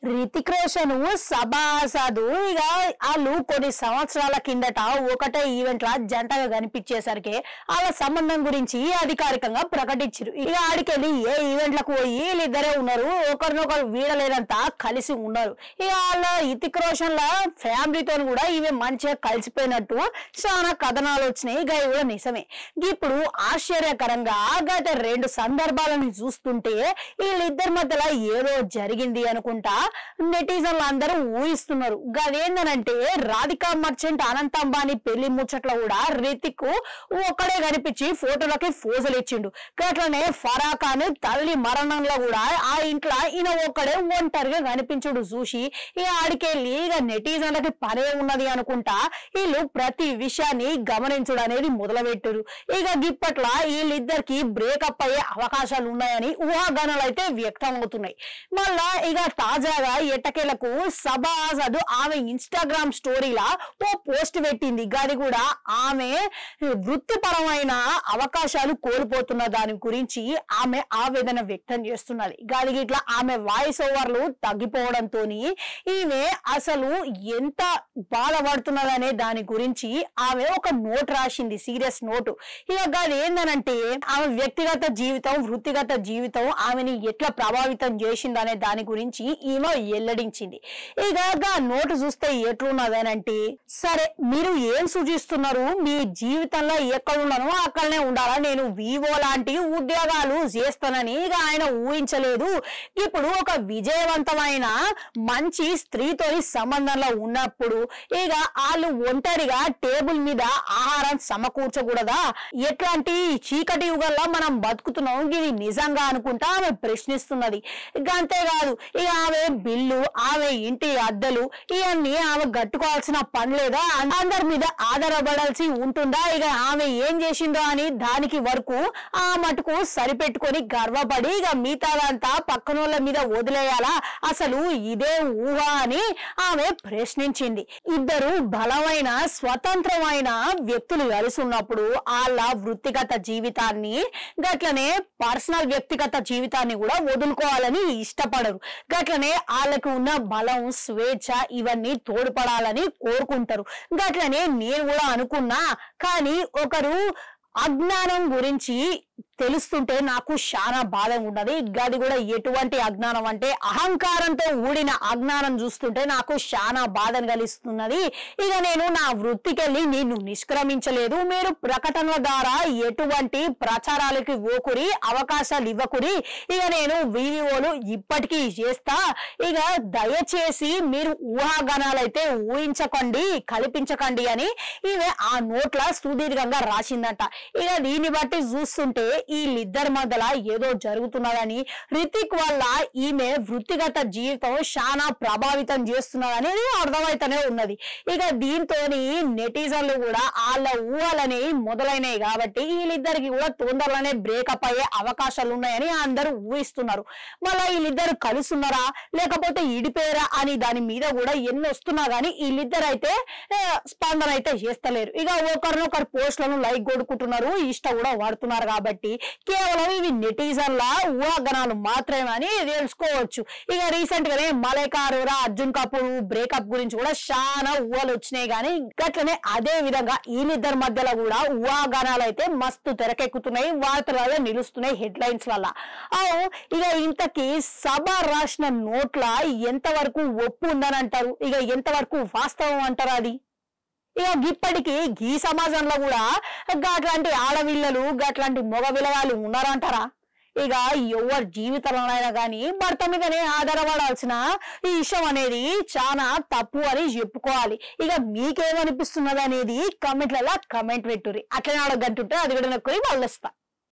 రితిక్ రోషన్ సబాసదు ఇక వాళ్ళు కొన్ని సంవత్సరాల కిందట ఒకటే ఈవెంట్ లా జంటగా కనిపించేసరికి వాళ్ళ సంబంధం గురించి అధికారికంగా ప్రకటించారు. ఇక ఆడికెళ్ళి ఏ ఈవెంట్లకు పోయి వీళ్ళిద్దరే ఉన్నారు, ఒకరినొకరు వీడలేదంతా కలిసి ఉన్నారు. ఇక వాళ్ళ రితిక్ రోషన్ ల ఫ్యామిలీతో కూడా ఇవి మంచిగా కలిసిపోయినట్టు చాలా కథనాలు వచ్చినాయి. ఇక కూడా నిజమే. ఇప్పుడు ఆశ్చర్యకరంగా గత 2 సందర్భాలను చూస్తుంటే వీళ్ళిద్దరి మధ్యలో ఏదో జరిగింది అనుకుంటా నెటిజన్లు అందరూ ఊహిస్తున్నారు. గదేందనంటే రాధికా మర్చెంట్ అనంత్ అంబానీ పెళ్లి ముచ్చట్లో కూడా రితిక్ ఒక్కడే కనిపించి ఫోటోలకి ఫోజులు ఇచ్చిండు. అట్లనే ఫరా ఖాన్ తల్లి మరణంలో కూడా ఆ ఇంట్లో ఈయన ఒక్కడే ఒంటరిగా కనిపించుడు చూసి ఇక ఆడికెళ్ళి ఇక నెటిజన్లకి పనే ఉన్నది అనుకుంటా వీళ్ళు ప్రతి విషయాన్ని గమనించుడు అనేది మొదలుపెట్టారు. ఇక గిప్పట్ల వీళ్ళిద్దరికి బ్రేకప్ అయ్యే అవకాశాలు ఉన్నాయని ఊహాగానాలు అయితే వ్యక్తం అవుతున్నాయి. మళ్ళా ఇక తాజాగా ఎట్టకేలకు సబా ఆజాద్ ఆమె ఇన్స్టాగ్రామ్ స్టోరీలా ఓ పోస్ట్ పెట్టింది. గది కూడా ఆమె వృత్తిపరమైన అవకాశాలు కోల్పోతున్న దాని గురించి ఆమె ఆవేదన వ్యక్తం చేస్తున్నది. గది ఇట్లా ఆమె వాయిస్ ఓవర్లు తగ్గిపోవడంతో ఈమె అసలు ఎంత బాధపడుతున్నదనే దాని గురించి ఆమె ఒక నోట్ రాసింది, సీరియస్ నోటు. ఇక గది ఏందనంటే ఆమె వ్యక్తిగత జీవితం వృత్తిగత జీవితం ఆమెని ఎట్లా ప్రభావితం చేసిందనే దాని గురించి ఈమె వెల్లడించింది. ఇక నోటు చూస్తే ఎట్లున్నదనంటే, సరే మీరు ఏం సూచిస్తున్నారు, మీ జీవితంలో ఎక్కడున్నానో అక్కడనే ఉండాలా, నేను వివో లాంటి ఉద్యోగాలు చేస్తానని ఇక ఆయన ఊహించలేదు. ఇప్పుడు ఒక విజయవంతమైన మంచి స్త్రీతో సంబంధంలో ఉన్నప్పుడు ఇక వాళ్ళు ఒంటరిగా టేబుల్ మీద ఆహారం సమకూర్చకూడదా, ఎట్లాంటి చీకటి యుగంలో మనం బతుకుతున్నాం ఇది నిజంగా అనుకుంటా ఆమె ప్రశ్నిస్తున్నది. ఇక అంతేకాదు ఇక ఆమె బిల్లు ఆమె ఇంటి అద్దెలు ఇవన్నీ ఆమె కట్టుకోవాల్సిన పని లేదా, అందరి మీద ఆధారపడాల్సి ఉంటుందా, ఇక ఆమె ఏం చేసిందో అని దానికి వరకు ఆ మటుకు సరిపెట్టుకొని గర్వపడి ఇక మిగతాదంతా పక్కనోళ్ళ మీద వదిలేయాలా, అసలు ఇదే ఊహ అని ఆమె ప్రశ్నించింది. ఇద్దరు బలమైన స్వతంత్రమైన వ్యక్తులు కలిసి ఉన్నప్పుడు వాళ్ళ వృత్తిగత జీవితాన్ని గట్లనే పర్సనల్ వ్యక్తిగత జీవితాన్ని కూడా వదులుకోవాలని ఇష్టపడరు. గట్లనే వాళ్ళకు ఉన్న బలం స్వేచ్ఛ ఇవన్నీ తోడ్పడాలని కోరుకుంటారు. గట్లనే నేను కూడా అనుకున్నా, కానీ ఒకరు అజ్ఞానం గురించి తెలుస్తుంటే నాకు చాలా బాధ ఉన్నది. గది కూడా ఎటువంటి అజ్ఞానం అంటే అహంకారంతో ఊడిన అజ్ఞానం చూస్తుంటే నాకు చాలా బాధను కలిగిస్తున్నది. ఇక నేను నా వృత్తికెళ్ళి నిన్ను నిష్క్రమించలేదు, మీరు ప్రకటనల ద్వారా ఎటువంటి ప్రచారాలకి ఓకురి అవకాశాలు ఇవ్వకురి, ఇక నేను వీడియోలు ఇప్పటికీ చేస్తా, ఇక దయచేసి మీరు ఊహాగానాలైతే ఊహించకండి కల్పించకండి అని ఈమె ఆ నోట్ల సుదీర్ఘంగా రాసిందట. ఇక దీన్ని బట్టి చూస్తుంటే వీళ్ళిద్దరి మధ్యలో ఏదో జరుగుతున్నదని, రితిక్ వల్ల ఈమె వృత్తిగత జీవితం చాలా ప్రభావితం చేస్తున్నదని అర్థమైతేనే ఉన్నది. ఇక దీంతో నెటిజన్లు కూడా వాళ్ళ ఊహలని మొదలైనవి కాబట్టి వీళ్ళిద్దరికి కూడా తొందరలోనే బ్రేకప్ అయ్యే అవకాశాలు ఉన్నాయని అందరూ ఊహిస్తున్నారు. మళ్ళీ వీళ్ళిద్దరు కలిసి ఉన్నారా లేకపోతే ఇడిపోయారా అని దాని మీద కూడా ఎన్ని వస్తున్నా గానీ వీళ్ళిద్దరు అయితే స్పందన అయితే చేస్తలేరు. ఇక ఒకరినొకరు పోస్టులను లైక్ కొడుకుంటున్నారు, ఇష్ట కూడా వాడుతున్నారు. కాబట్టి కేవలం ఇవి నెటిజన్ల ఊహాగానాలు మాత్రమే అని తెలుసుకోవచ్చు. ఇక రీసెంట్ గానే మలైకా అరోరా అర్జున్ కపూర్ బ్రేకప్ గురించి కూడా చాలా ఊహలు వచ్చినాయి. కానీ గట్లనే అదే విధంగా వీళ్ళిద్దరి మధ్యలో కూడా ఊహాగానాలు అయితే మస్తు తెరకెక్కుతున్నాయి, వార్తలలో నిలుస్తున్నాయి హెడ్లైన్స్ వల్ల. ఇక ఇంతకీ సభ రాసిన నోట్ల ఎంతవరకు ఒప్పు ఉందని అంటారు, ఇక ఎంతవరకు వాస్తవం అంటారు అది? ఇక ఇప్పటికీ ఈ సమాజంలో కూడా గట్లాంటి ఆడవిల్లలు గట్లాంటి మగ విలగాలు ఉన్నారంటారా? ఇక ఎవరి జీవితంలోనైనా కానీ భర్త మీదనే ఆధారపడాల్సిన ఈ విషయం అనేది చాలా తప్పు అని చెప్పుకోవాలి. ఇక మీకేమనిపిస్తున్నది అనేది కమెంట్లలో కమెంట్ పెట్టుర్రి. అట్లనే అడగంటుంటే అది కూడా నాకు వల్లేస్తా.